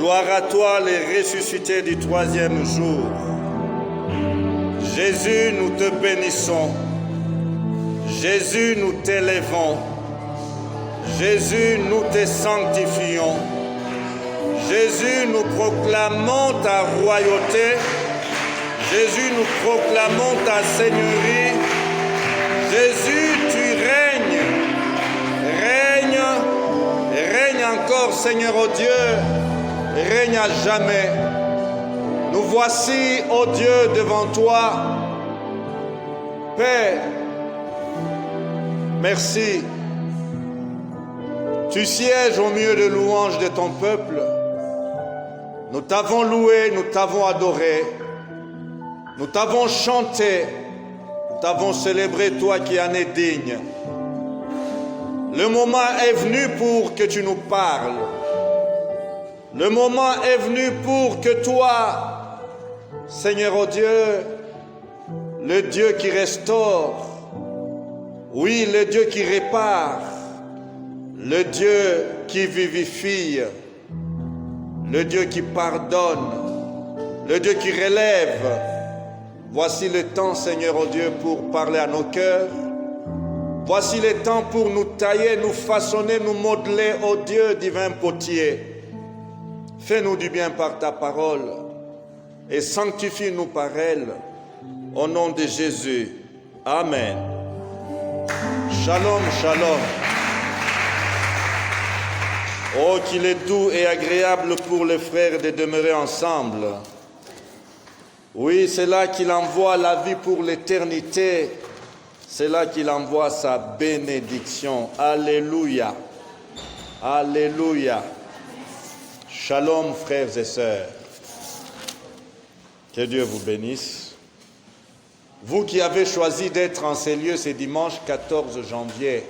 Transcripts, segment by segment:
Gloire à toi, les ressuscités du troisième jour. Jésus, nous te bénissons. Jésus, nous t'élèvons. Jésus, nous te sanctifions. Jésus, nous proclamons ta royauté. Jésus, nous proclamons ta seigneurie. Jésus, tu règnes. Règne encore, Seigneur, oh Dieu. Règne à jamais. Nous voici, ô Dieu, devant toi. Père, merci. Tu sièges au milieu de louanges de ton peuple. Nous t'avons loué, nous t'avons adoré. Nous t'avons chanté. Nous t'avons célébré, toi qui en es digne. Le moment est venu pour que tu nous parles. Le moment est venu pour que toi, Seigneur oh Dieu, le Dieu qui restaure, oui, le Dieu qui répare, le Dieu qui vivifie, le Dieu qui pardonne, le Dieu qui relève. Voici le temps, Seigneur oh Dieu, pour parler à nos cœurs. Voici le temps pour nous tailler, nous façonner, nous modeler, ô Dieu divin potier. Fais-nous du bien par ta parole et sanctifie-nous par elle. Au nom de Jésus. Amen. Shalom, shalom. Oh, qu'il est doux et agréable pour les frères de demeurer ensemble. Oui, c'est là qu'il envoie la vie pour l'éternité. C'est là qu'il envoie sa bénédiction. Alléluia. Alléluia. Shalom, frères et sœurs. Que Dieu vous bénisse. Vous qui avez choisi d'être en ces lieux ce dimanche 14 janvier,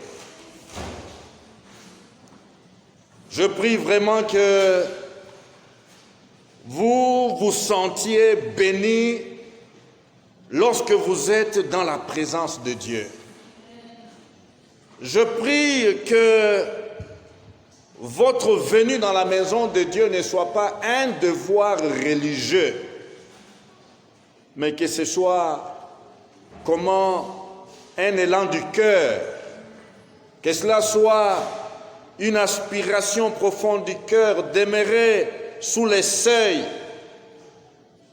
je prie vraiment que vous vous sentiez bénis lorsque vous êtes dans la présence de Dieu. Je prie que votre venue dans la maison de Dieu ne soit pas un devoir religieux, mais que ce soit comment un élan du cœur, que cela soit une aspiration profonde du cœur demeurer sous les seuils,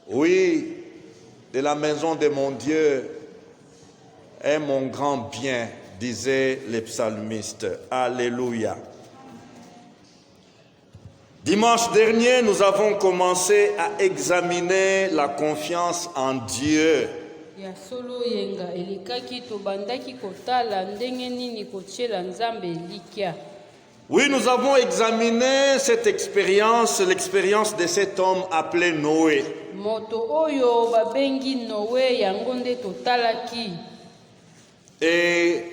oui, de la maison de mon Dieu est mon grand bien, disaient les psalmistes. Alléluia. Dimanche dernier, nous avons commencé à examiner la confiance en Dieu. Oui, nous avons examiné cette expérience, l'expérience de cet homme appelé Noé. Et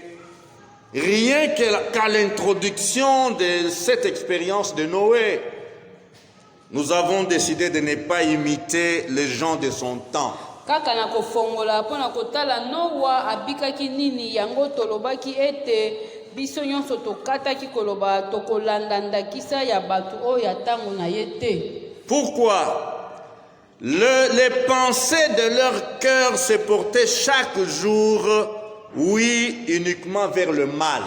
rien qu'à l'introduction de cette expérience de Noé, nous avons décidé de ne pas imiter les gens de son temps. Pourquoi? Les pensées de leur cœur se portaient chaque jour, oui, uniquement vers le mal.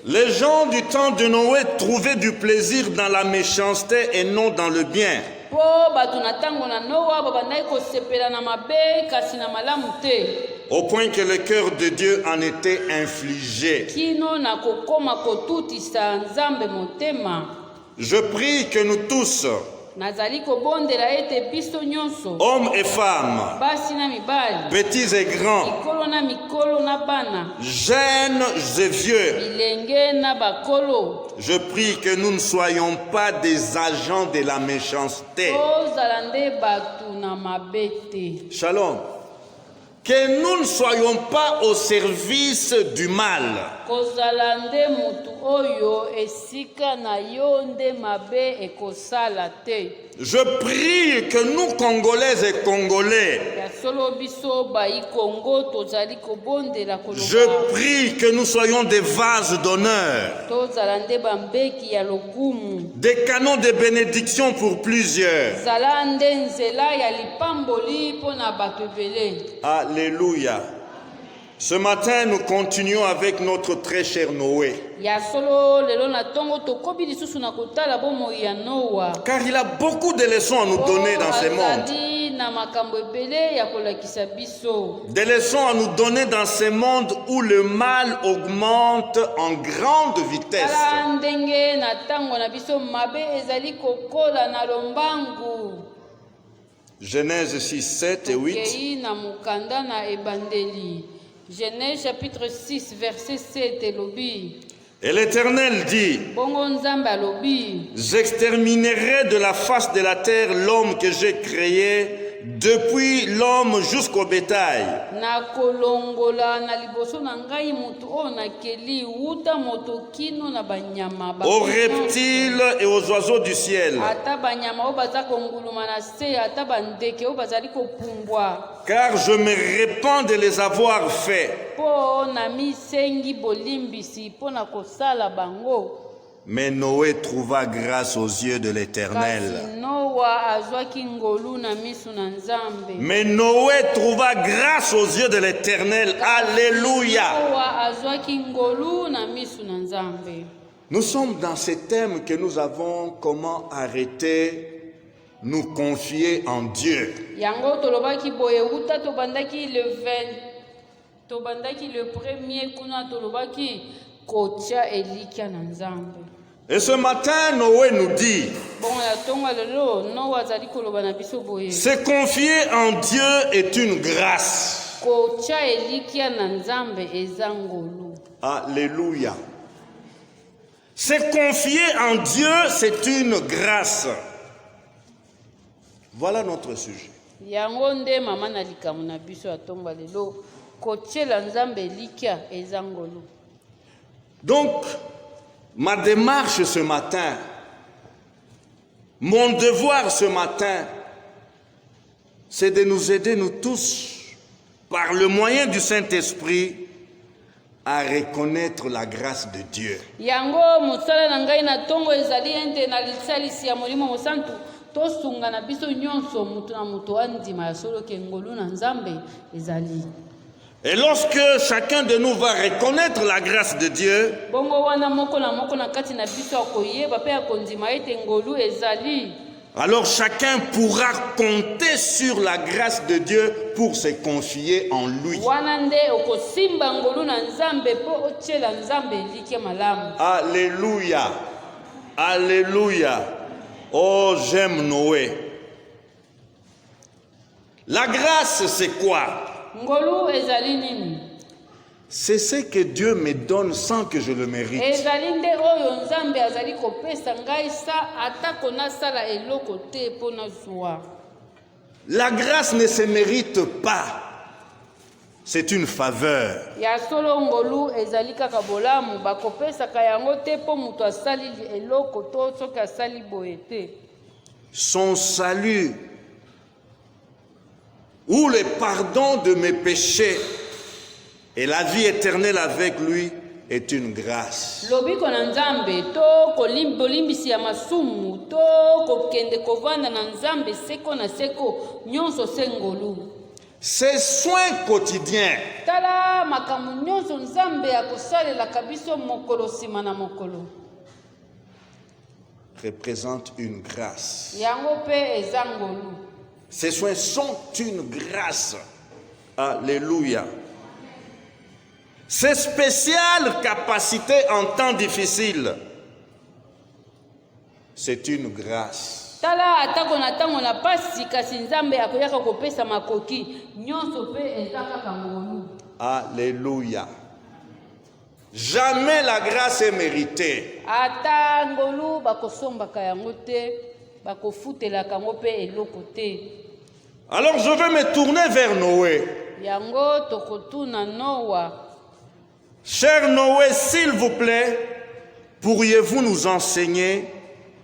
Les gens du temps de Noé trouvaient du plaisir dans la méchanceté et non dans le bien. Au point que le cœur de Dieu en était infligé. Je prie que nous tous, hommes et femmes, petits et grands, jeunes et vieux, je prie que nous ne soyons pas des agents de la méchanceté. Shalom. Que nous ne soyons pas au service du mal. oyo esika na yo nde mabe ekosala te. Je prie que nous, Congolaises et Congolais, Ya solo biso bai Congo tozali kobondela je koloba. prie que nous soyons des vases d'honneur, Tozala nde bambeki ya lokumu. des canons de bénédiction pour plusieurs. Zala nde nzela ya lipamboli mpona bato ebele. Alléluia. Ce matin, nous continuons avec notre très cher Noé. Ya solo lelo na tongo tokobi lisusu na kotala bomoi ya Noa. Car il a beaucoup de leçons à nous donner dans ce monde. Azali na makambo ebele ya kolakisa biso. Des leçons à nous donner dans ce monde où le mal augmente en grande vitesse. Tala ndenge na tango na biso mabe ezali kokola na lombangu. Genèse 6, 7 et 8. Tokei na mukanda na ebandeli. Genèse chapitre 6 verset 7 elobi. Et l'Éternel dit, Bongo nzambe alobi. j'exterminerai de la face de la terre l'homme que j'ai créé, depuis l'homme jusqu'au bétail, Na kolongola na liboso na ngai mutu o na keli uta moto kino na banyama ba. aux reptiles et aux oiseaux du ciel. Ata banyama o baza konguluma na se ata bandeke o bazali kopumbwa. Car je me répands de les avoir faits. Po na misengi bolimbisi po na kosala bango. Mais Noé trouva grâce aux yeux de l'Éternel. Kasi Noa azwaki ngolu na misu na nzambe. Mais Noé trouva grâce aux yeux de l'Éternel. Alléluia. Noa azwaki ngolu na misu na nzambe. Nous sommes dans ce thème que nous avons comment arrêter, nous confier en Dieu. Yango tolobaki boye uta tobandaki le 20 tobandaki le premier kuna tolobaki kotia elikia na nzambe. Et ce matin, Noé nous dit, Bon ya tonga lelo Noa azali koloba na biso boye. se confier en Dieu est une grâce. Kotia elikia na nzambe eza ngolu. Alléluia. Se confier en Dieu, c'est une grâce. Voilà notre sujet. Yango nde mama na likamu na biso ya tonga lelo kotiela nzambe elikia eza ngolu. Donc, ma démarche ce matin, mon devoir ce matin, c'est de nous aider, nous tous, par le moyen du Saint-Esprit, à reconnaître la grâce de Dieu. Yango musala na ngai na tongo ezali ente na lisalisi ya molimo mosantu tosunga na biso nyonso mutu na mutu andima ya solo ke ngolu na nzambe ezali. Et lorsque chacun de nous va reconnaître la grâce de Dieu, Bongo wana moko na kati na biso akoyeba pe akondima ete ngolu ezali. alors chacun pourra compter sur la grâce de Dieu pour se confier en lui. Wana nde okosimba ngolu na nzambe po otiela nzambe elike malamu. Alléluia. Alléluia. Oh, j'aime Noé. La grâce, c'est quoi? Ngolu ezali nini? C'est ce que Dieu me donne sans que je le mérite. Ezali nde oyo nzambe azali kopesa ngai sa atako nasala eloko te po nazwa. La grâce ne se mérite pas. C'est une faveur. Ya solo ngolu ezali kaka bolamu bakopesaka yango te po mutu asali eloko to soki asali boye te. Son salut ou le pardon de mes péchés et la vie éternelle avec lui est une grâce. Lobiko na nzambe to bolimbisi ya masumu to kokende kovanda na nzambe seko na seko nyonso se ngolu. Ces soins quotidiens Tala makambo nyonso nzambe akosalelaka biso mokolo nsima na mokolo. représentent une grâce. Yango pe eza ngolu. Ces soins sont une grâce. Alléluia. Ces spéciales capacités en temps difficile, c'est une grâce. Tala atako na tango na pasi kasi nzambe akoyaka kopesa makoki nyonso pe eza kaka ngolu. Alléluia. Jamais la grâce est méritée. Ata ngolu bakosombaka yango te bakofutelaka yango pe eloko te. Alors je vais me tourner vers Noé. Yango tokotuna Noa. Cher Noé, s'il vous plaît, pourriez-vous nous enseigner,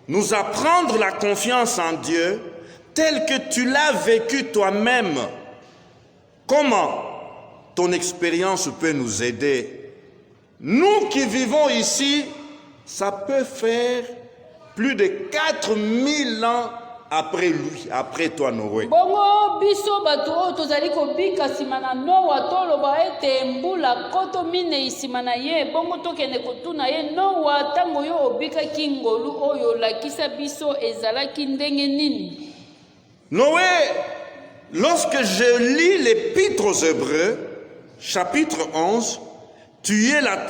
nous apprendre la confiance en Dieu telle que tu l'as vécue toi-même? Comment ton expérience peut nous aider? Nous qui vivons ici, ça peut faire plus de 4000 ans après lui, après toi, Noé. Bongo biso batu oyo tozali kobika nsima na Noa toloba ete mbula koto mine nsima na ye bongo tokende kotuna ye Noa ntango yo obikaki ngolu oyo olakisa biso ezalaki ndenge nini? Noé, lorsque je lis l'Épître aux Hébreux, chapitre 11, tu es le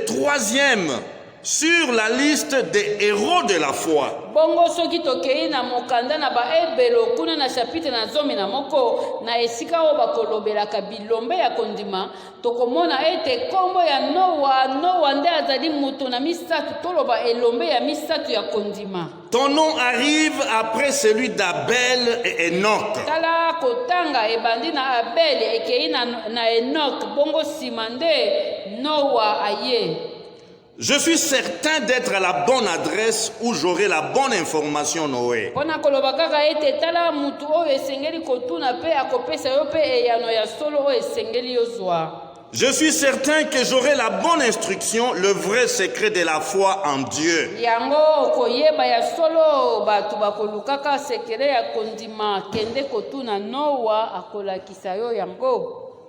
troisième sur la liste des héros de la foi. Bongo soki tokei na mokanda na baebelo kuna na chapitre na zomi na moko na esika oyo bakolobelaka bilombe ya kondima tokomona ete kombo ya Noa nde azali moto na misatu toloba elombe ya misatu ya kondima. Ton nom arrive après celui d'Abel et Enoch. Tala kotanga ebandi na Abel ekei na Enoch bongo nsima nde Noa aye. Je suis certain d'être à la bonne adresse où j'aurai la bonne information, Noé. Je suis certain que j'aurai la bonne instruction, le vrai secret de la foi en Dieu.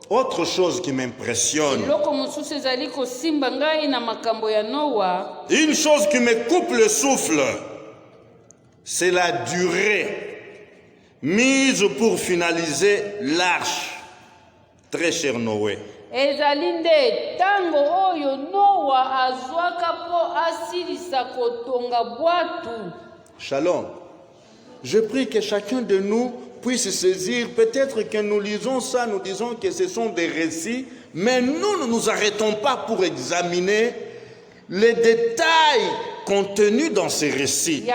Autre chose qui m'impressionne, une chose qui me coupe le souffle, c'est la durée mise pour finaliser l'arche. Très cher Noé. Shalom. Je prie que chacun de nous puisse saisir, peut-être que nous lisons ça, nous disons que ce sont des récits, mais nous ne nous arrêtons pas pour examiner les détails contenus dans ces récits.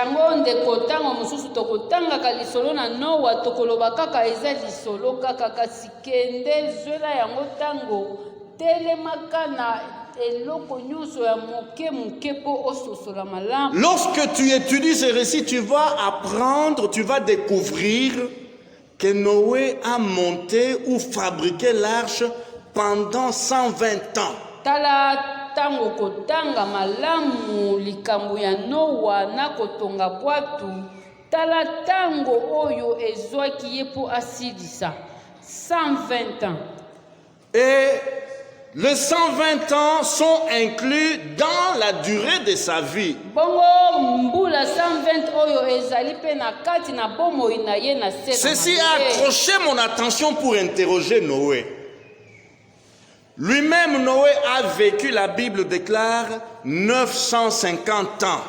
Lorsque tu étudies ces récits, tu vas apprendre, tu vas découvrir que Noé a monté ou fabriqué l'arche pendant 120 ans. Tango kotanga malamu likambo ya Noa na kotonga bwatu tala tango oyo ezwaki ye po asilisa 120 ans. Et les 120 ans sont inclus dans la durée de sa vie. Bongo mbula 120 oyo ezali pe na kati na bomoi na ye na se. Ceci a accroché mon attention pour interroger Noé. Lui-même, Noé a vécu, la Bible déclare, 950 ans.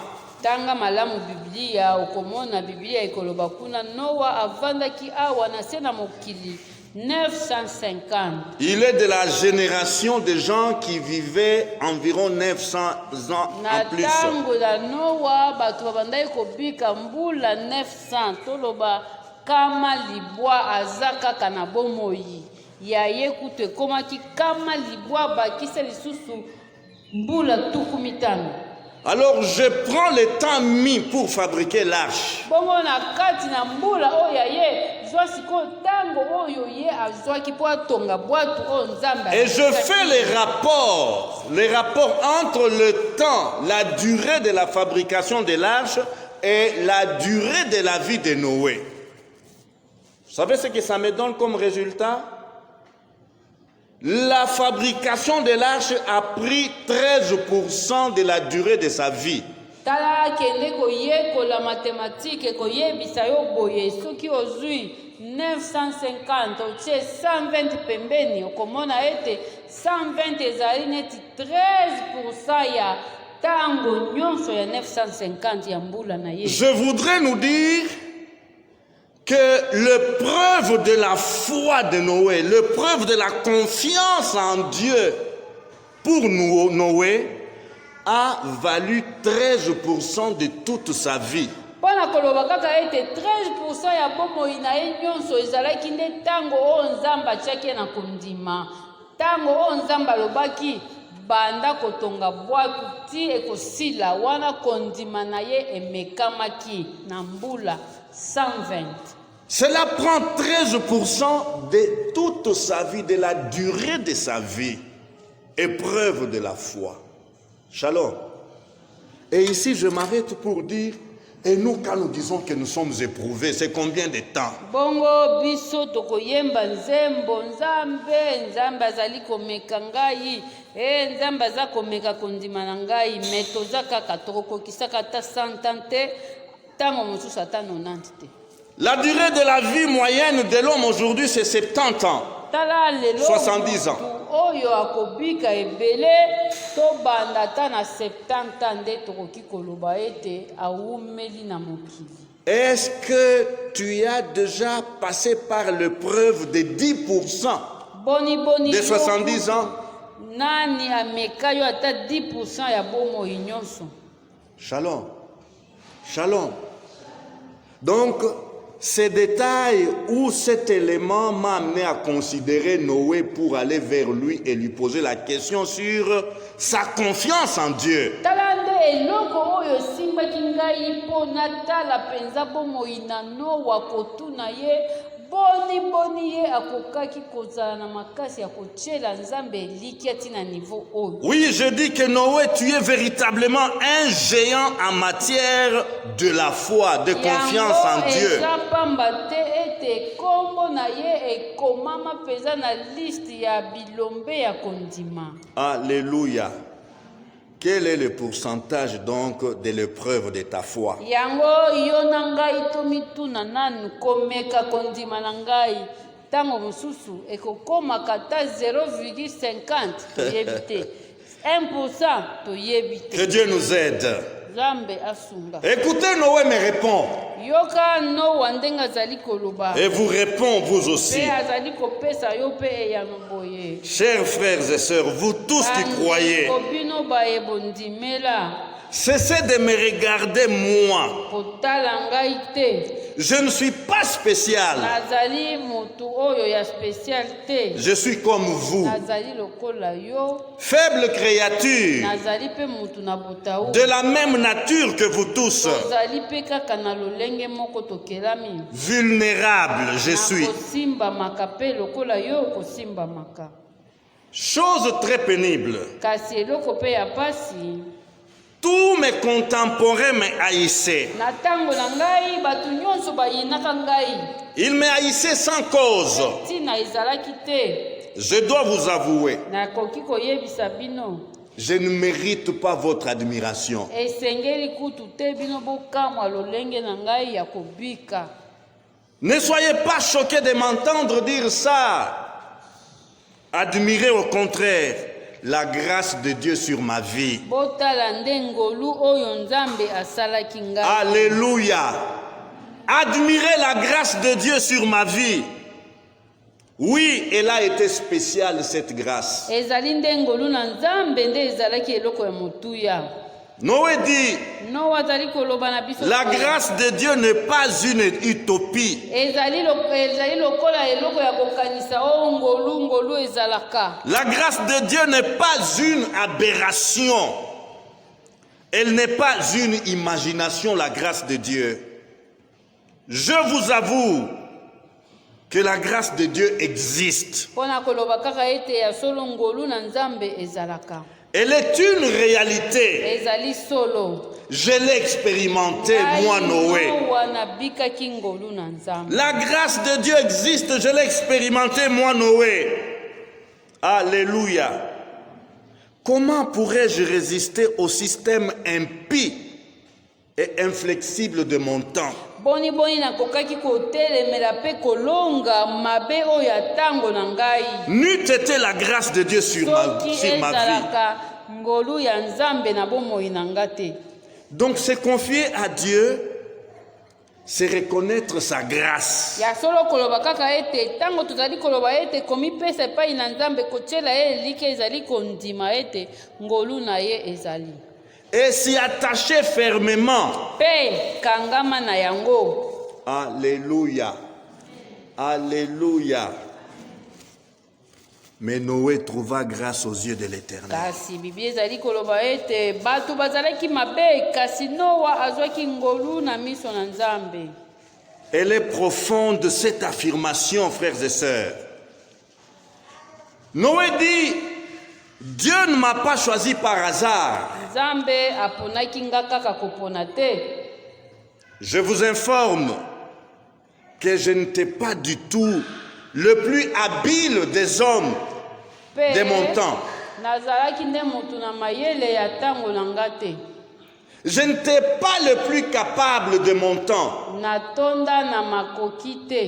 Tanga malamu Biblia okomona Biblia ikoloba kuna Noa avandaki awa na se na mokili 950. Il est de la génération des gens qui vivaient environ 900 ans en plus. Tango la Noa batu babandai kobika mbula 900 toloba kama libwa azaka kana bomoi. Yaye kute komaki kama libwa bakisa lisusu mbula tukumitano. Alors je prends le temps mis pour fabriquer l'arche. Bongo na kati na mbula o yaye zwa siko tango oyo ye azwaki po atonga bwatu o nzamba. Et je fais les rapports entre le temps, la durée de la fabrication de l'arche et la durée de la vie de Noé. Vous savez ce que ça me donne comme résultat? La fabrication de l'arche a pris 13% de la durée de sa vie. Tala kende koye ko la mathématique koye bisayo boye soki ozui 950 otie 120 pembeni okomona ete 120 ezali neti 13% ya tango nyonso ya 950 ya mbula na ye. Je voudrais nous dire que l'épreuve de la foi de Noé, l'épreuve de la confiance en Dieu pour Noé a valu 13% de toute sa vie. Pona koloba kaka ete 13% ya bomoi na ye nyonso ezalaki nde tango o nzamba tiaki na kondima. Tango o nzamba lobaki banda kotonga bwaku ti ekosila wana kondima na ye emekamaki na mbula 120. Cela prend 13% de toute sa vie, de la durée de sa vie. Épreuve de la foi. Shalom. Et ici, je m'arrête pour dire, et nous, quand nous disons que nous sommes éprouvés, c'est combien de temps? Bongo biso tokoyemba nzembo nzambe azali komeka ngai nzambe aza komeka kondima na ngai me toza kaka tokokokisaka ata 100 ans te ntango mosusu ata 90 te. La durée de la vie moyenne de l'homme aujourd'hui, c'est 70 ans. 70 ans. Oyo akobika ebele tobanda ata na 70 ans nde tokoki koloba ete awumeli na mokili. Est-ce que tu as déjà passé par l'épreuve de 10% de 70 ans? Nani ameka yo ata 10% ya bomoi nyonso. Shalom. Shalom. Donc, ces détails ou cet élément m'a amené à considérer Noé pour aller vers lui et lui poser la question sur sa confiance en Dieu. Talande eloko oyo simbaki ngai po natala penza bomoi na Noa kotuna ye boni ye akokaki kozala na makasi ya kotiela nzambe eliki ati na niveau oyo. Oui, je dis que Noé, tu es véritablement un géant en matière de la foi, de confiance en Dieu. Eza pamba te ete kombo na ye ekomama penza na liste ya bilombe ya kondima. Alléluia. Quel est le pourcentage donc de l'épreuve de ta foi? Yango yo na ngai tomituna nanu komeka kondima na ngai tango mosusu ekokoma kata 0,50 toyebi te 1% toyebi te. Que Dieu nous aide. Zambe asunga. Écoutez, Noé me répond. Yoka Noa ndenga zali koloba. Et vous répond vous aussi. Pe azali kopesa yo pe ya moboye. Chers frères et sœurs, vous tous qui croyez, Kobino ba ebondimela. cessez de me regarder moi. Kotala ngai te. Je ne suis pas spécial. Nazali motu oyo ya spécial te. Je suis comme vous. Nazali lokola yo. Faible créature. Nazali pe motu na botaou. De la même nature que vous tous. Nazali pe kaka na lolenge moko tokelami. Vulnérable, je suis. Kosimba makape lokola yo kosimba maka. Chose très pénible. Kasi eloko pe ya pasi. Tous mes contemporains me haïssaient. Na tango na ngai batu nyonso bayinaka ngai. Ils me haïssaient sans cause. Tina ezalaki te. Je dois vous avouer, Nakoki koyebisa bino. je ne mérite pas votre admiration. Esengeli kutu te bino bokamwa lolenge na ngai ya kobika. Ne soyez pas choqués de m'entendre dire ça. Admirez au contraire la grâce de Dieu sur ma vie. Botala ndengolu oyo nzambe asalaki ngai. Alléluia. Admirez la grâce de Dieu sur ma vie. Oui, elle a été spéciale, cette grâce. Ezali ndengolu na nzambe nde ezalaki eloko ya motuya. Noé dit, Noa azali koloba na biso. la grâce de Dieu n'est pas une utopie. Ezali lokola eloko ya kokanisa o ngolu ezalaka. La grâce de Dieu n'est pas une aberration. Elle n'est pas une imagination, la grâce de Dieu. Je vous avoue que la grâce de Dieu existe. Pona koloba kaka ete ya solo ngolu na nzambe ezalaka. Elle est une réalité. Ezali solo. Je l'ai expérimenté, moi, Noé. La grâce de Dieu existe, je l'ai expérimenté, moi, Noé. Alléluia. Comment pourrais-je résister au système impie et inflexible de mon temps? Boni nakokaki kotelemela pe kolonga mabe oyo ya tango na ngai. N'eût été la grâce de Dieu sur ma vie. Ngolu ya nzambe na bomoi na ngate. Donc se confier à Dieu, c'est reconnaître sa grâce. Ya solo koloba kaka ete tango tozali koloba ete komi pesa epai na nzambe kotiela ye elike ezali kondima ete ngolu na ye ezali. Et s'y attacher fermement. Pe kangama na yango. Alléluia. Alléluia. Mais Noé trouva grâce aux yeux de l'Éternel. kasi Biblia ezali koloba ete bato bazalaki mabe kasi Noa azwaki ngolu na miso na Nzambe. Elle est profonde cette affirmation, frères et sœurs. Noé dit, Dieu ne m'a pas choisi par hasard. Nzambe aponaki nga kaka kopona te. Je vous informe que je n'étais pas du tout le plus habile des hommes de mon temps. Nazalaki nde mutu na mayele ya tango na nga te. Je n'étais pas le plus capable de mon temps. Natonda na makoki te.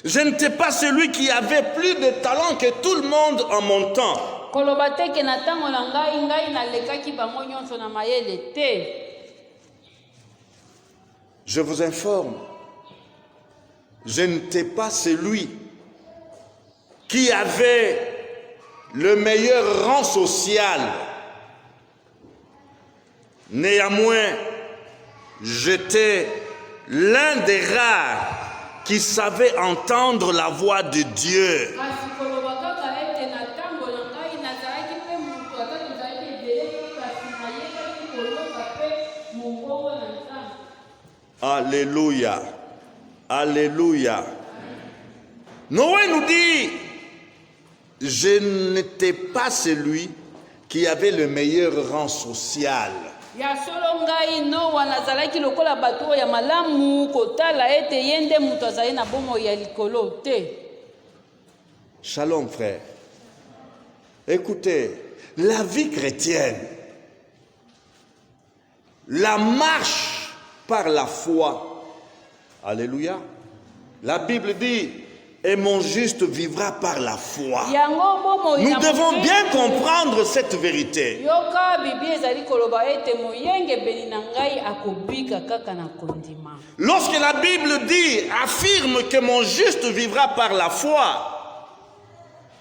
Je n'étais pas celui qui avait plus de talent que tout le monde en mon temps. Koloba te ke na tango na ngai nalekaki bango nyonso na mayele te. Je vous informe, je n'étais pas celui qui avait le meilleur rang social. Néanmoins, j'étais l'un des rares qui savait entendre la voix de Dieu. Alléluia. Alléluia. Noé nous dit, je n'étais pas celui qui avait le meilleur rang social. Ya solo ngai Noa nazalaki lokola bato ya malamu kotala ete yende mutu azali na bomo ya likolo te. Shalom frère. Écoutez, la vie chrétienne, la marche par la foi. Alléluia. La Bible dit, et mon juste vivra par la foi. Nous devons bien comprendre cette vérité. Lorsque la Bible dit, affirme que mon juste vivra par la foi,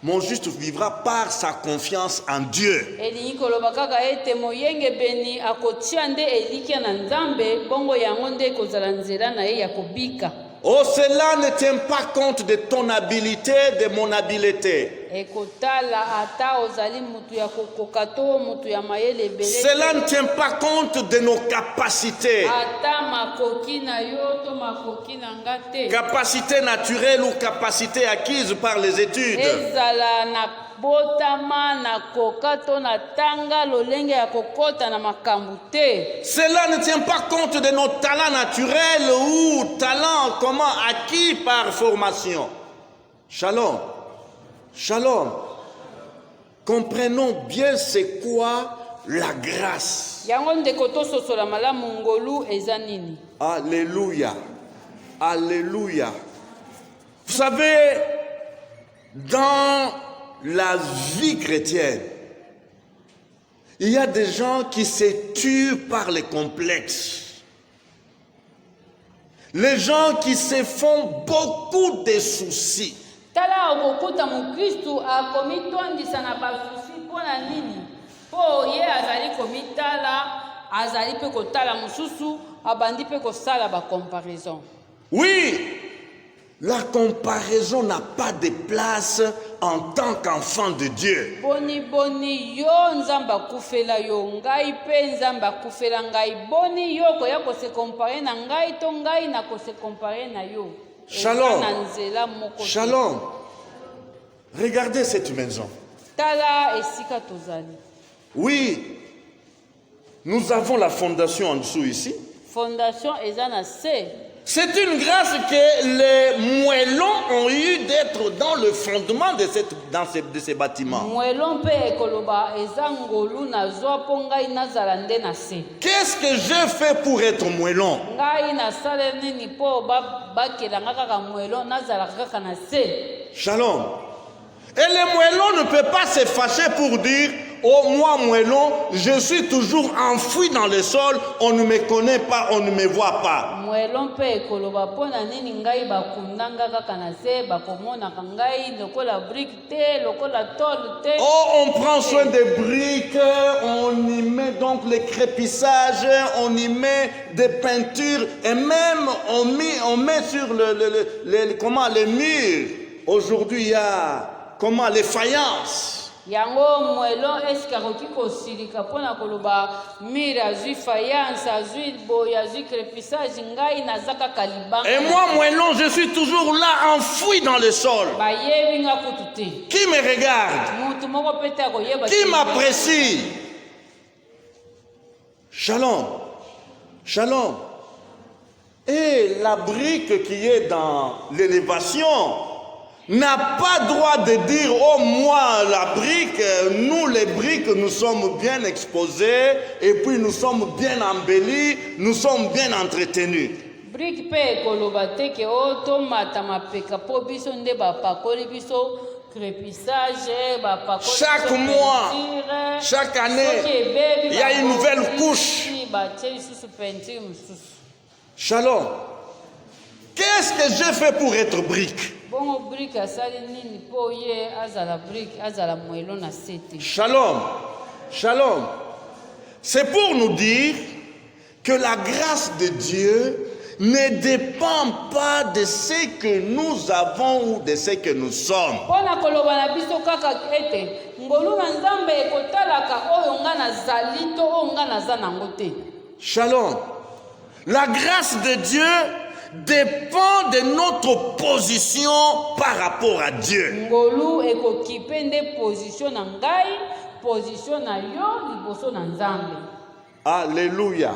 mon juste vivra par sa confiance en Dieu. Oh, cela ne tient pas compte de ton habileté, de mon habileté. Cela ne tient pas compte de nos capacités. Capacité naturelle ou capacité acquise par les études. Cela ne tient pas compte de nos talents naturels ou talents acquis par formation. Shalom. Shalom. Comprenons bien c'est quoi la grâce. Alléluia. Alléluia. Vous savez, dans la vie chrétienne, il y a des gens qui se tuent par les complexes. Les gens qui se font beaucoup de soucis. Oui, la comparaison n'a pas de place en tant qu'enfant de Dieu. Shalom. Shalom. Regardez cette maison. Oui, nous avons la fondation en dessous ici. C'est une grâce que les moellons ont eu d'être dans le fondement de ces bâtiments. Qu'est-ce que j'ai fait pour être moellon? Shalom. Et les moellons ne peuvent pas se fâcher pour dire, oh moi moellon, je suis toujours enfoui dans le sol, on ne me connaît pas, on ne me voit pas. Oh, on prend soin des briques, on y met donc les crépissages, on y met des peintures et même on met sur les murs. Aujourd'hui, il y a comment, les faïences. Yango mwelo eske akoki kosilika mpona koloba mire azwi faïence azwi boye azwi crépissage ngai naza kaka libanga. Et moi, moellon, je suis toujours là, enfoui dans le sol. bayebi nga kutu te. Qui me regarde? Mutu moko pe te akoyeba Qui m'apprécie? Shalom. Shalom. Et la brique qui est dans l'élévation n'a pas droit de dire, oh moi la brique, nous les briques, nous sommes bien exposés et puis nous sommes bien embellis, nous sommes bien entretenus. brique pe ekoloba te ke o tomata mapeka po biso nde bapakoli biso crépissage bapakoli Chaque mois, chaque année, il y a une nouvelle couche. batie lisusu peinture mosusu. Shalom. Qu'est-ce que j'ai fait pour être brique? bongo brique asali nini mpo ye azala brique azala moelo na sete. Shalom. Shalom. C'est pour nous dire que la grâce de Dieu ne dépend pas de ce que nous avons ou de ce que nous sommes. mpona koloba na biso kaka ete ngolu na nzambe ekotalaka oyo nga nazali to oyo nga naza nango te. Shalom. La grâce de Dieu dépend de notre position par rapport à Dieu. ngolu ekoki mpe nde position na ngai position na yo liboso na nzambe. Alléluia.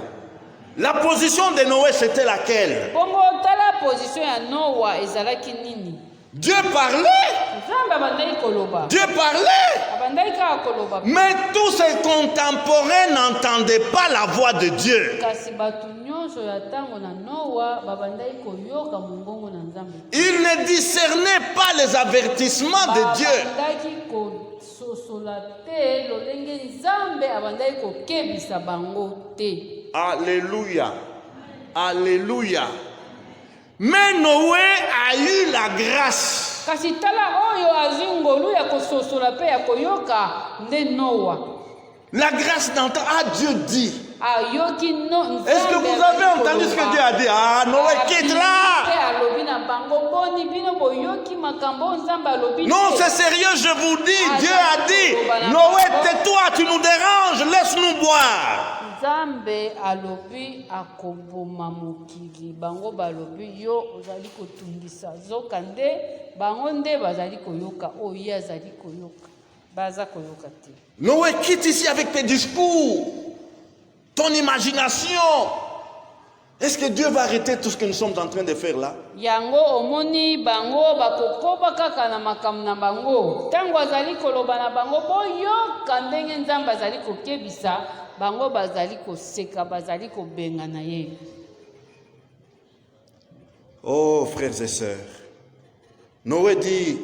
La position de Noé, c'était laquelle? bongo tala position ya noa ezalaki nini. Dieu parlait. nzambe abandaki koloba. Dieu parlait. abandaki kaka koloba. Mais tous ses contemporains n'entendaient pas la voix de Dieu. kasi bato nyonso ya ntango na noa babandaki koyoka mongongo na nzambe. Ils ne discernaient pas les avertissements de Dieu. babandaki kososola te lolenge nzambe abandaki kokebisa bango te. Alléluia. Alléluia. Mais Noé a eu la grâce. kasi tala oyo azwi ngolu ya kososola mpe ya koyoka nde noa. La grâce d'entendre. Ah, Dieu dit. ayoki no. Est-ce que vous avez entendu ce que Dieu a dit? Ah, Noé, quitte là. alobi na bango boni bino boyoki makambo nzambe alobi. Non, c'est sérieux, je vous dis. Dieu a dit, Noé, tais-toi, tu nous déranges, laisse-nous boire. nzambe alobi akoboma mokili bango balobi yo ozali kotungisa zoka nde bango nde bazali koyoka oyo ye azali koyoka baza koyoka te. Noé, quitte ici avec tes discours, ton imagination. Est-ce que Dieu va arrêter tout ce que nous sommes en train de faire là? yango omoni bango bakokoba kaka na makambo na bango ntango azali koloba na bango boyoka ndenge nzambe azali kokebisa bango bazali koseka bazali kobenga na ye. Oh, frères et sœurs, Noé dit,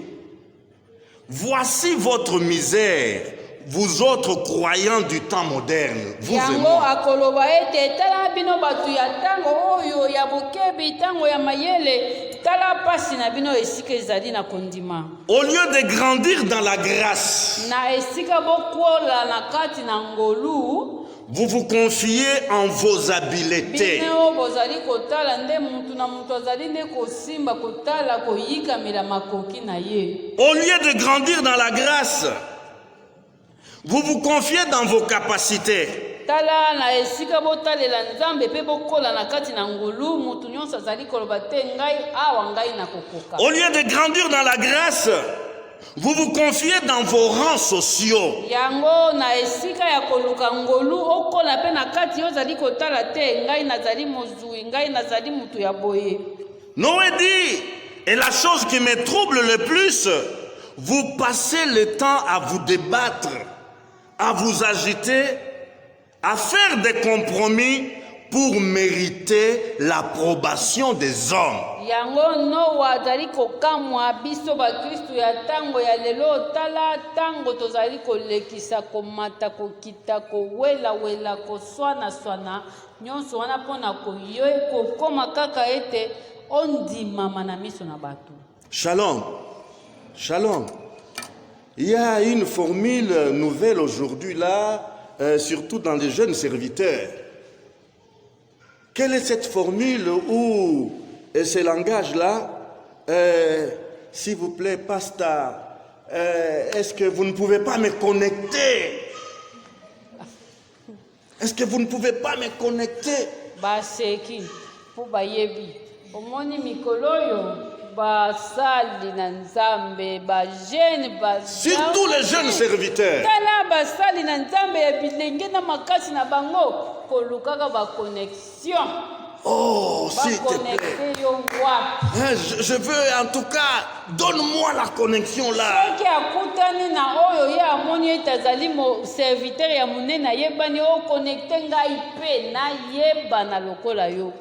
voici votre misère, vous autres croyants du temps moderne, vous et yango moi. akoloba ete tala bino batu ya ntango oyo ya bokebi ntango ya mayele tala pasi na bino esika ezali na kondima. Au lieu de grandir dans la grâce, na esika bokola na kati na ngolu vous vous confiez en vos habiletés. bino bozali kotala nde mutu na mutu azali nde kosimba kotala koyikamela makoki na ye. Au lieu de grandir dans la grâce, vous vous confiez dans vos capacités. tala na esika botalela nzambe mpe bokola na kati na ngolu mutu nyonso azali koloba te ngai awa ngai na kokoka. Au lieu de grandir dans la grâce, vous vous confiez dans vos rangs sociaux. yango na esika ya koluka ngolu okola mpe na kati yo ozali kotala te ngai nazali mozwi ngai nazali mutu ya boye. Noé dit, et la chose qui me trouble le plus, vous passez le temps à vous débattre, à vous agiter, à faire des compromis pour mériter l'approbation des hommes. yango noa azali kokamwa biso bakristu ya ntango ya lelo tala ntango tozali kolekisa komata kokita kowelawela koswanaswana nyonso wana mpona kokoma kaka ete ondimama na miso na bato. Shalom. Shalom. Il y a une formule nouvelle aujourd'hui là, surtout dans les jeunes serviteurs. Quelle est cette formule ou ce langage-là? S'il vous plaît, pasteur, est-ce que vous ne pouvez pas me connecter? Est-ce que vous ne pouvez pas me connecter? Baseki po bayebi omoni mikolo oyo basali na nzambe bajene Surtout les jeunes serviteurs. tala basali na nzambe ya bilenge na makasi na bango kolukaka baconnexion. Oh, s'il te plaît. Hein, je veux en tout cas, donne-moi la connexion là. soki akutani na oyo ye amoni ete azali serviteur ya monene ayebani oconnecte ngai mpe nayeba lokola yo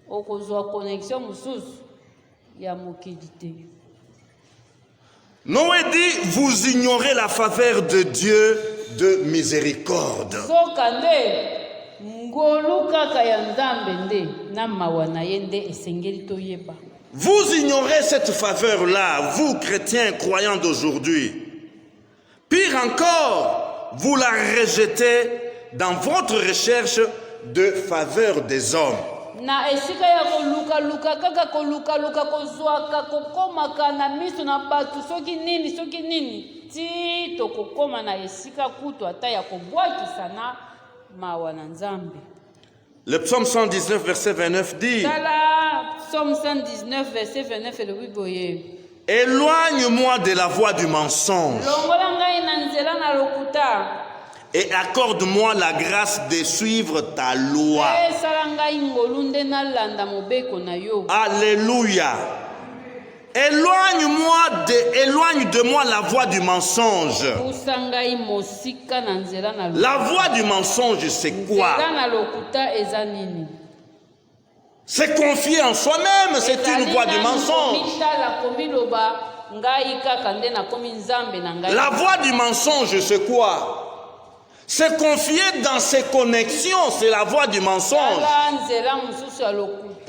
okozwa connexion mosusu ya mokili te. Noé dit, vous ignorez la faveur de Dieu de miséricorde. soka nde ngolu kaka ya nzambe nde na mawa na ye nde esengeli toyeba. Vous ignorez cette faveur-là, vous chrétiens croyants d'aujourd'hui. Pire encore, vous la rejetez dans votre recherche de faveur des hommes. Na esika ya koluka kaka koluka kozwaka kokomaka na miso na bato soki nini ti tokokoma na esika kutu ata ya kobwakisa na mawa na nzambe. Le psaume 119 verset 29 dit: Tala psaume 119 verset 29 elobi boye: éloigne-moi de la voie du mensonge longola ngai na nzela na lokuta et accorde-moi la grâce de suivre ta loi. esala ngai ngolu nde nalanda mobeko na yo. Alléluia. Éloigne de moi la voie du mensonge. Pusa ngai mosika na nzela na lokuta. La voie du mensonge, c'est quoi? Nzela na lokuta eza nini? C'est confier en soi-même, c'est une voie du mensonge. La voie du mensonge, c'est quoi? C'est confier dans ses connexions, c'est la voie du mensonge.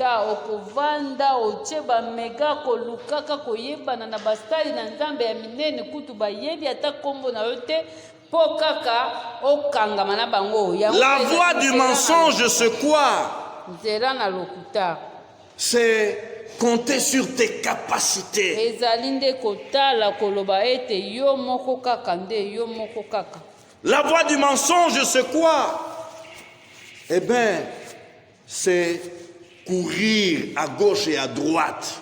okovanda ocheba mega kolukaka koyebana na bastali na nzambe ya minene kutu bayebi ata kombo na yo te po kaka okangama na bango. La voie du mensonge, c'est quoi? Nzela na lokuta c'est compter sur tes capacités. ezali nde kotala koloba ete yo moko kaka nde yo moko kaka. La voie du mensonge, c'est quoi? Eh bien, c'est courir à gauche et à droite,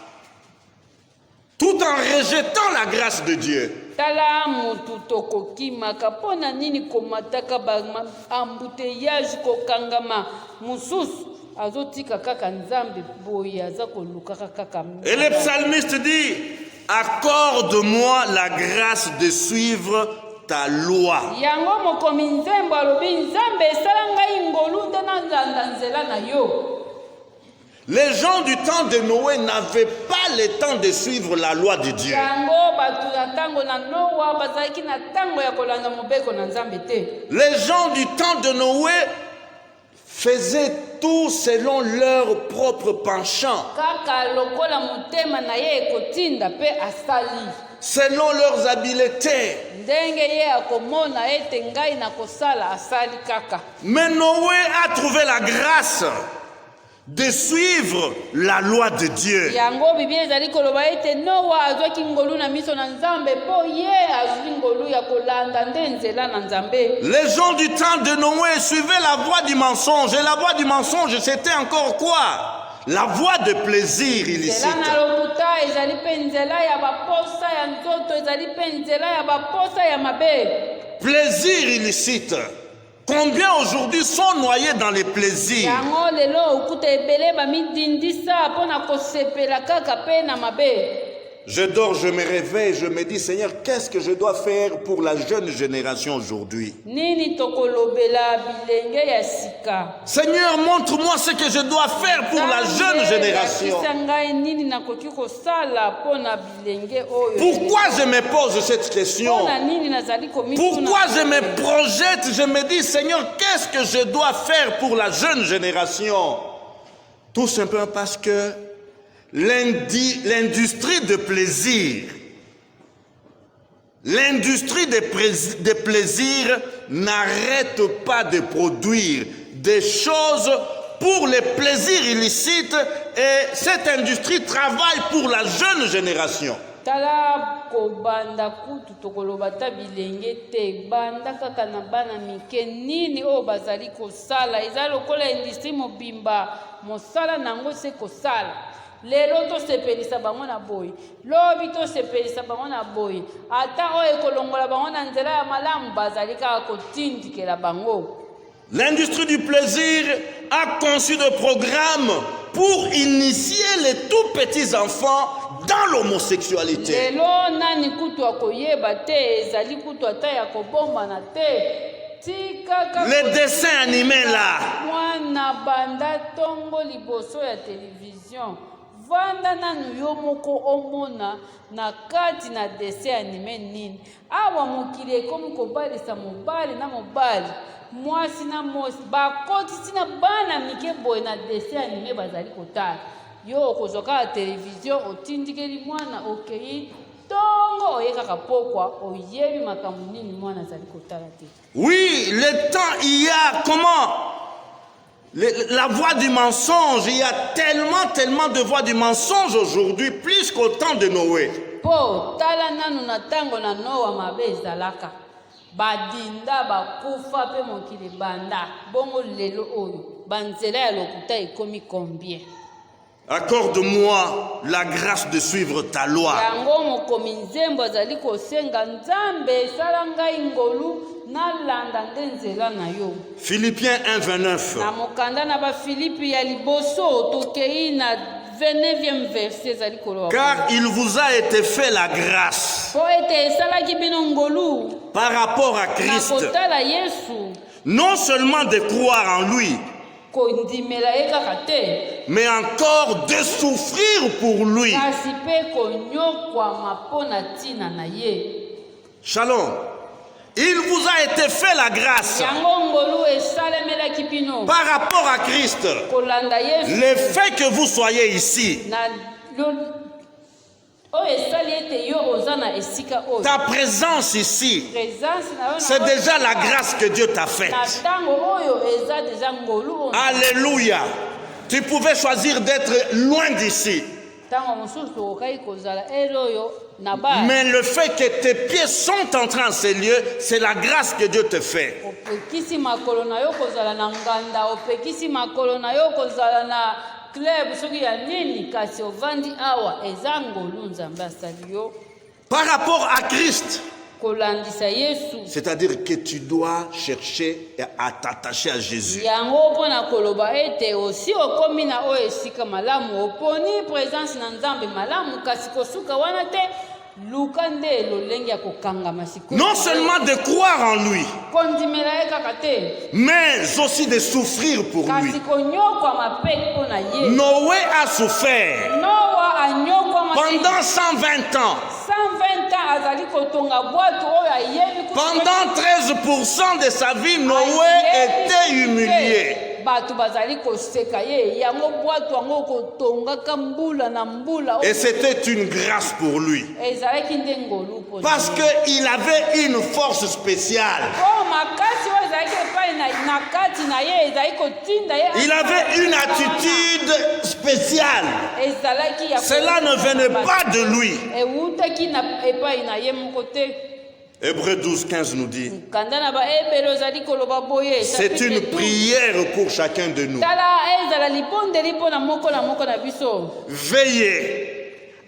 tout en rejetant la grâce de Dieu. Tala mutu tokokimaka pona nini komataka ba embouteillage kokangama mususu azotika kaka nzambe boye aza kolukaka kaka. Et le psalmiste dit: accorde-moi la grâce de suivre ta loi. Yango mokomi nzembo alobi nzambe esala ngai ngolu nde nalanda nzela na yo. Les gens du temps de Noé n'avaient pas le temps de suivre la loi de Dieu. Les gens du temps de Noé faisaient tout selon leur propre penchant, selon leurs habiletés. Mais Noé a trouvé la grâce de suivre la loi de Dieu. Les gens du temps de Noé suivaient la voie du mensonge. Et la voie du mensonge, c'était encore quoi? La voie de plaisir illicite. Plaisir illicite. Combien aujourd'hui sont noyés dans les plaisirs? Je dors, je me réveille, je me dis: Seigneur, qu'est-ce que je dois faire pour la jeune génération aujourd'hui? Seigneur, montre-moi ce que je dois faire pour la jeune génération. Pourquoi je me pose cette question? Pourquoi je me projette? Je me dis: Seigneur, qu'est-ce que je dois faire pour la jeune génération? Tout simplement parce que l'industrie de plaisir, l'industrie des plaisirs n'arrête pas de produire des choses pour les plaisirs illicites, et cette industrie travaille pour la jeune génération. tala kobanda kutu tokoloba ta bilenge te banda kaka na bana mike nini oyo bazali kosala eza lokola industrie mobimba mosala nango se kosala lelo tosepelisa bango na boye lobi tosepelisa bango na boye ata oyo ekolongola bango na nzela ya malamu bazali kaka kotindikela bango. L'industrie du plaisir a conçu des programmes pour initier les tout petits enfants dans l'homosexualité. Lelo nani kutu akoyeba te ezali kutu ata ya kobombana te tika les dessins animés là. Mwana banda tongo liboso ya télévision vanda nanu yo moko omona na kati na dessin animé nini awa mokili ekomi kobalisa mobali na mobali mwasi na mwasi bakotisi na bana mike boye na dessin animé bazali kotala yo okozwa kaka télévision otindikeli mwana okei tongo oye kaka pokwa oyebi makambo nini mwana azali kotala te. Oui, le temps il y a comment la voix du mensonge, il y a tellement de voix du mensonge aujourd'hui, plus qu'au temps de Noé. Po tala nanu na tango na Noa mabe ezalaka badinda bakufa pe mokili banda bongo lelo oyo banzela ya lokuta ekomi combien? Accorde-moi la grâce de suivre ta loi. Yango mokomi nzembo azali kosenga nzambe esala ngai ngolu nalanda nde nzela na yo. Philippiens 1:29. Na mokanda na bafilipi ya liboso tokei na 29e verset ezali koloba. Car il vous a été fait la grâce Po ete esalaki bino ngolu par rapport à na Christ, kotala Yesu non seulement de croire en lui, kondimela ye kaka te mais encore de souffrir pour lui. kasi mpe konyokwama mpo na ntina na ye. Shalom. Il vous a été fait la grâce Yango ngolu esalemelaki bino par rapport à Christ. kolanda Yesu Le fait que vous soyez ici, na oyo esali ete yo oza na esika oyo ta présence ici, présence na yo c'est déjà la grâce que Dieu t'a faite. na ntango oyo eza deja ngolu oyo Alléluia. Tu pouvais choisir d'être loin d'ici. ntango mosusu okokaki kozala ele oyo na bala Mais le fait que tes pieds sont entrés en ces lieux, c'est la grâce que Dieu te fait. opekisi makolo na yo kozala na nganda opekisi makolo na yo kozala na club soki ya nini kasi ovandi awa eza ngolu nzambe asali yo Par rapport à Christ, kolandisa Yesu. c'est-à-dire que tu dois chercher à t'attacher à Jésus. Yango mpona koloba ete osi okomi na oyo esika malamu oponi présence na nzambe malamu kasi kosuka wana te luka nde lolenge ya kokangama sikoyo. Non seulement de croire en lui, kondimela ye kaka te mais aussi de souffrir pour lui. kasi konyokwama mpe mpo na ye. Noé a souffert Noa anyokwama pendant 120 ans. 120 ans azali kotonga bwato oyo ayebi Pendant 13% de sa vie, Noé était humilié. bato bazali koseka ye yango bwato yango kotongaka mbula na mbula Et c'était une grâce pour lui. ezalaki nde ngolu mpo Parce qu'il avait une force spéciale. o makasi oyo ezalaki epai na kati na ye ezali kotinda ye Il avait une attitude spéciale. ezalaki ya Cela ne venait pas de lui. ewutaki na epai na ye moko te. Hébreux 12:15 nous dit, kanda na baebele ozali koloba boye c'est une prière pour chacun de nous. tala ezala libondeli mpo na moko na biso. Veillez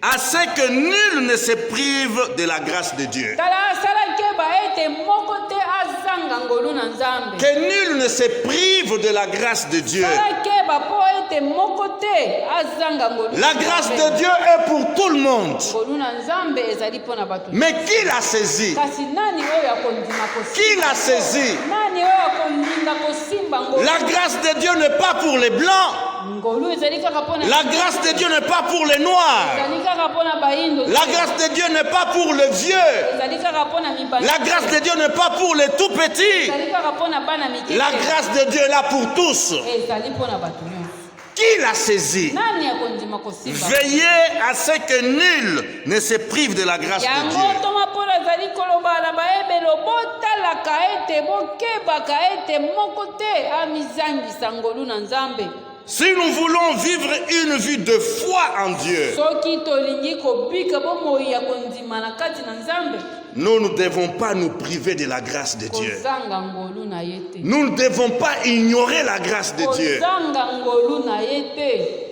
à ce que nul ne se prive de la grâce de Dieu. tala asala keba ete moko te azanga ngolu na nzambe. Que nul ne se prive de la grâce de Dieu. tala keba mpo ete moko te azanga ngolu na La grâce de Dieu est pour tout le monde. ngolu na nzambe ezali mpo na bato. Mais qui l'a saisi? kasi nani oyo akondima Qui l'a saisi? nani oyo akolinga kosimba ngolu. La grâce de Dieu n'est pas pour les blancs. ngolu ezali kaka mpo na La grâce de Dieu n'est pas pour les noirs. ezali kaka mpo na bayindo. La grâce de Dieu n'est pas pour les vieux. ezali kaka mpo na mibali. La grâce de Dieu n'est pas pour les tout petits. ezali kaka mpo na bana mike. La grâce de Dieu est là pour tous. ezali mpo na bato nyonso. Qui l'a saisi? nani akondima kosimba. Veillez à ce que nul ne se prive de la grâce de yango Dieu. toma mpo nazali koloba na baebelo botalaka ete bokebaka ete moko te amizangisa ngolu na nzambe. Si nous voulons vivre une vie de foi en Dieu, soki tolingi kobika bomoi ya kondima na kati na Nzambe, nous ne devons pas nous priver de la grâce de Dieu. kozanga ngolu na ye te. Nous ne devons pas ignorer la grâce de Dieu. Kozanga ngolu na ye te.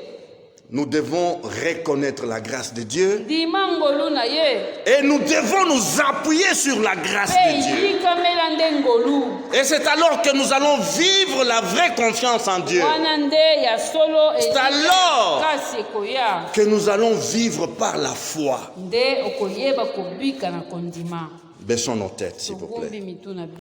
Nous devons reconnaître la grâce de Dieu Ndima ngolu na ye. et nous devons nous appuyer sur la grâce de Dieu. Yikamela nde ngolu. Et c'est alors que nous allons vivre la vraie confiance en Dieu. Wana nde ya solo C'est alors kasi ekoya. que nous allons vivre par la foi. Nde okoyeba kobika na kondima. Baissons nos têtes, s'il vous plaît. Tobombi mituna